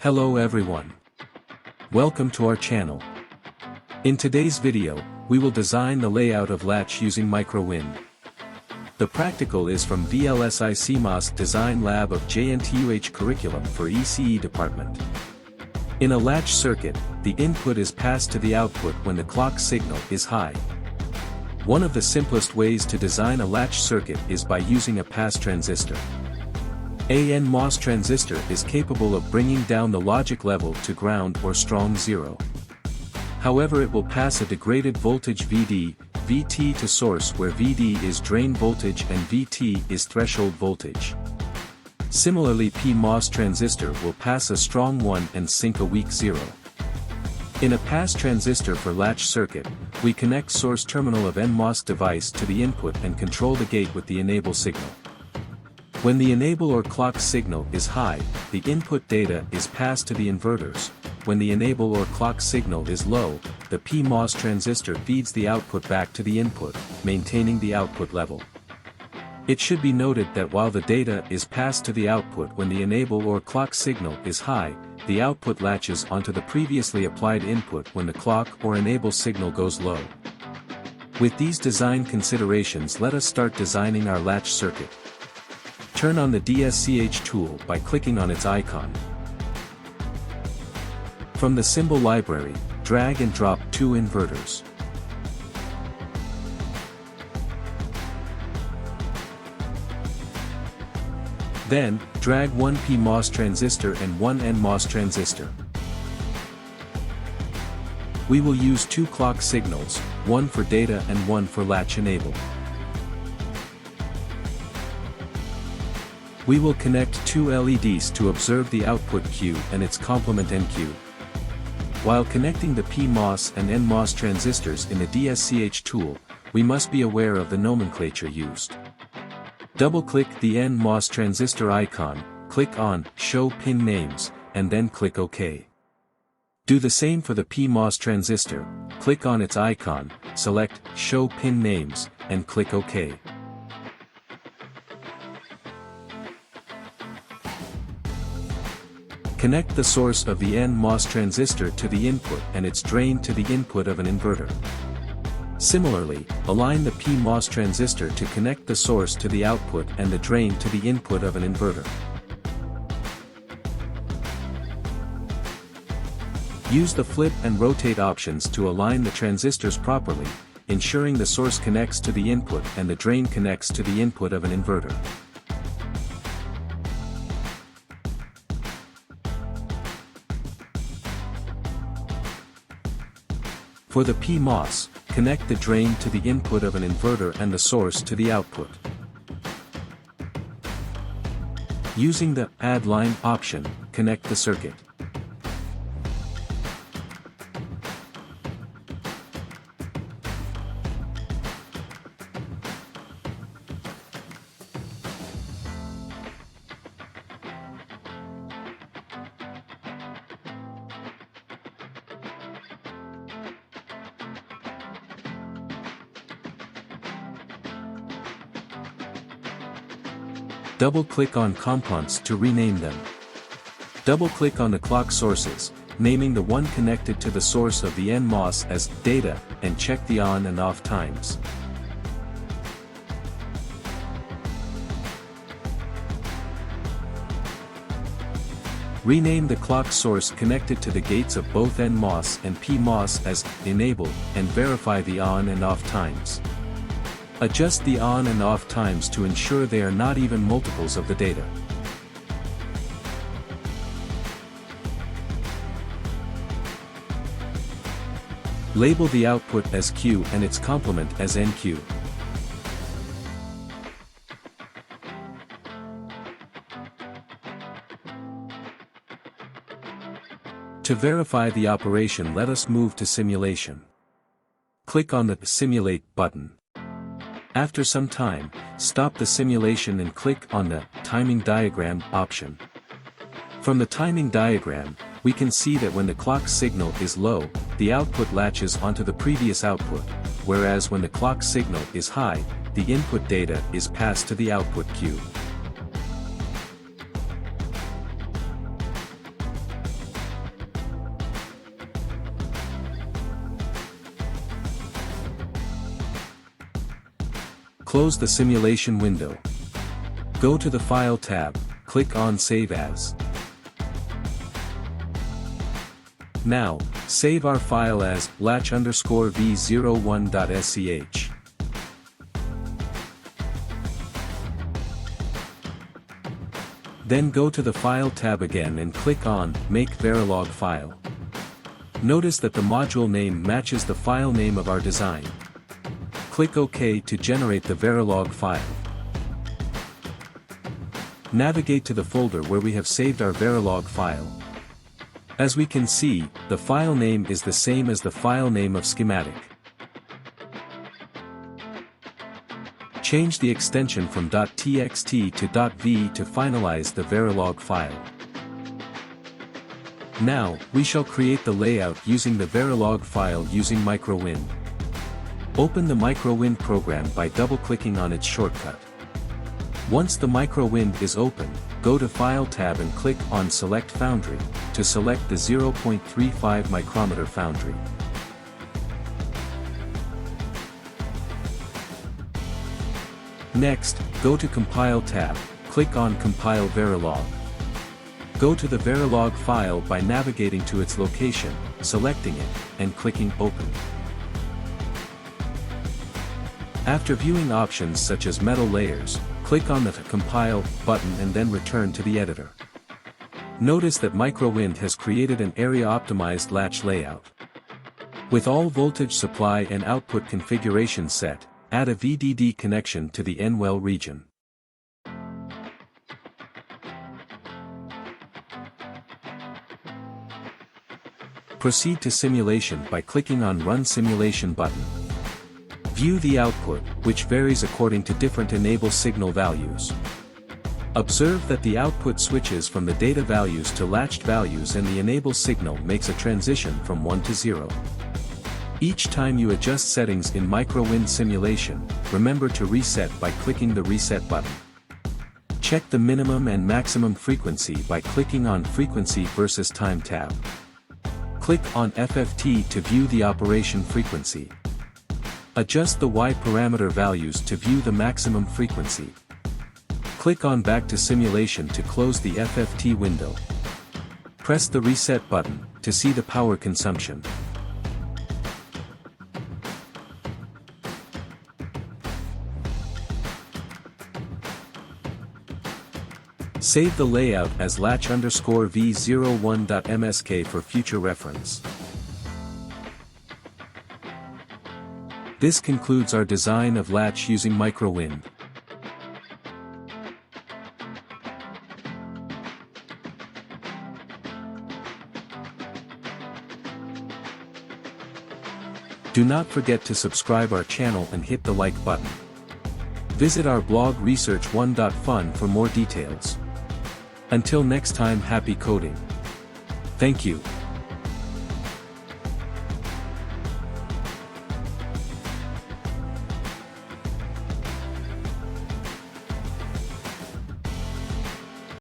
Hello everyone. Welcome to our channel. In today's video, we will design the layout of latch using Microwind. The practical is from VLSI CMOS Design Lab of JNTUH curriculum for ECE department. In a latch circuit, the input is passed to the output when the clock signal is high. One of the simplest ways to design a latch circuit is by using a pass transistor. A NMOS transistor is capable of bringing down the logic level to ground or strong zero. However, it will pass a degraded voltage VT to source where VD is drain voltage and VT is threshold voltage. Similarly, PMOS transistor will pass a strong 1 and sink a weak 0. In a pass transistor for latch circuit, we connect source terminal of NMOS device to the input and control the gate with the enable signal. When the enable or clock signal is high, the input data is passed to the inverters. When the enable or clock signal is low, the PMOS transistor feeds the output back to the input, maintaining the output level. It should be noted that while the data is passed to the output when the enable or clock signal is high, the output latches onto the previously applied input when the clock or enable signal goes low. With these design considerations, let us start designing our latch circuit. Turn on the DSCH tool by clicking on its icon. From the symbol library, drag and drop 2 inverters. Then, drag 1 PMOS transistor and 1 NMOS transistor. We will use 2 clock signals, one for data and one for latch enable. We will connect 2 LEDs to observe the output Q and its complement NQ. While connecting the PMOS and NMOS transistors in the DSCH tool, we must be aware of the nomenclature used. Double-click the NMOS transistor icon, click on Show Pin Names, and then click OK. Do the same for the PMOS transistor, click on its icon, select Show Pin Names, and click OK. Connect the source of the NMOS transistor to the input and its drain to the input of an inverter. Similarly, align the PMOS transistor to connect the source to the output and the drain to the input of an inverter. Use the flip and rotate options to align the transistors properly, ensuring the source connects to the input and the drain connects to the input of an inverter. For the PMOS, connect the drain to the input of an inverter and the source to the output. Using the Add Line option, connect the circuit. Double-click on components to rename them. Double-click on the clock sources, naming the one connected to the source of the NMOS as data, and check the on and off times. Rename the clock source connected to the gates of both NMOS and PMOS as enable, and verify the on and off times. Adjust the on and off times to ensure they are not even multiples of the data. Label the output as Q and its complement as NQ. To verify the operation, let us move to simulation. Click on the Simulate button. After some time, stop the simulation and click on the Timing Diagram option. From the timing diagram, we can see that when the clock signal is low, the output latches onto the previous output, whereas when the clock signal is high, the input data is passed to the output Q. Close the simulation window. Go to the File tab, click on Save As. Now, save our file as latch_v01.sch. Then go to the File tab again and click on Make Verilog File. Notice that the module name matches the file name of our design. Click OK to generate the Verilog file. Navigate to the folder where we have saved our Verilog file. As we can see, the file name is the same as the file name of Schematic. Change the extension from .txt to .v to finalize the Verilog file. Now, we shall create the layout using the Verilog file using Microwind. Open the Microwind program by double-clicking on its shortcut. Once the Microwind is open, go to File tab and click on Select Foundry, to select the 0.35 micrometer foundry. Next, go to Compile tab, click on Compile Verilog. Go to the Verilog file by navigating to its location, selecting it, and clicking Open. After viewing options such as metal layers, click on the Compile button and then return to the editor. Notice that Microwind has created an area-optimized latch layout. With all voltage supply and output configuration set, add a VDD connection to the N-well region. Proceed to simulation by clicking on Run Simulation button. View the output, which varies according to different enable signal values. Observe that the output switches from the data values to latched values and the enable signal makes a transition from 1 to 0. Each time you adjust settings in Microwind simulation, remember to reset by clicking the Reset button. Check the minimum and maximum frequency by clicking on Frequency versus Time tab. Click on FFT to view the operation frequency. Adjust the Y parameter values to view the maximum frequency. Click on Back to Simulation to close the FFT window. Press the Reset button to see the power consumption. Save the layout as latch_v01.msk for future reference. This concludes our design of latch using Microwind. Do not forget to subscribe our channel and hit the like button. Visit our blog research1.fun for more details. Until next time, happy coding. Thank you.